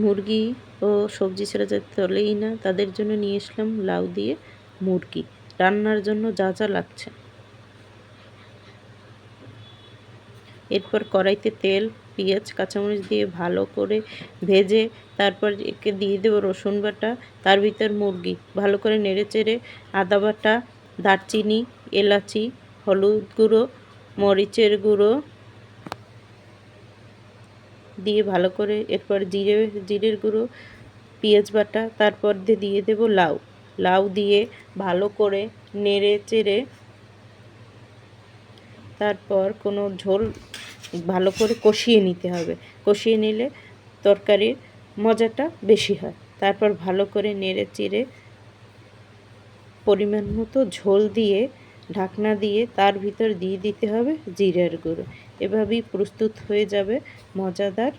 মুরগি ও সবজি ছাড়া যাতে চলেই না, তাদের জন্য নিয়ে আসলাম লাউ দিয়ে মুরগি। রান্নার জন্য যা যা লাগছে, এরপর কড়াইতে তেল, পেঁয়াজ, কাঁচামরিচ দিয়ে ভালো করে ভেজে তারপর একে দিয়ে দেবো রসুন বাটা, তার ভিতর মুরগি ভালো করে নেড়েচেড়ে আদা বাটা, দারচিনি, এলাচি, হলুদ গুঁড়ো, মরিচের গুঁড়ো দিয়ে ভালো করে, এরপর জিরের গুঁড়ো, পেঁয়াজ বাটা, তারপর দিয়ে দেবো লাউ। লাউ দিয়ে ভালো করে নেড়ে চেড়ে তারপর কোনো ঝোল ভালো করে কষিয়ে নিতে হবে। কষিয়ে নিলে তরকারির মজাটা বেশি হয়। তারপর ভালো করে নেড়ে চেড়ে পরিমাণ মতো ঝোল দিয়ে ঢাকনা দিয়ে তার ভিতর দিয়ে দিতে হবে জিরের গুঁড়ো। এভাবেই প্রস্তুত হয়ে যাবে মজাদার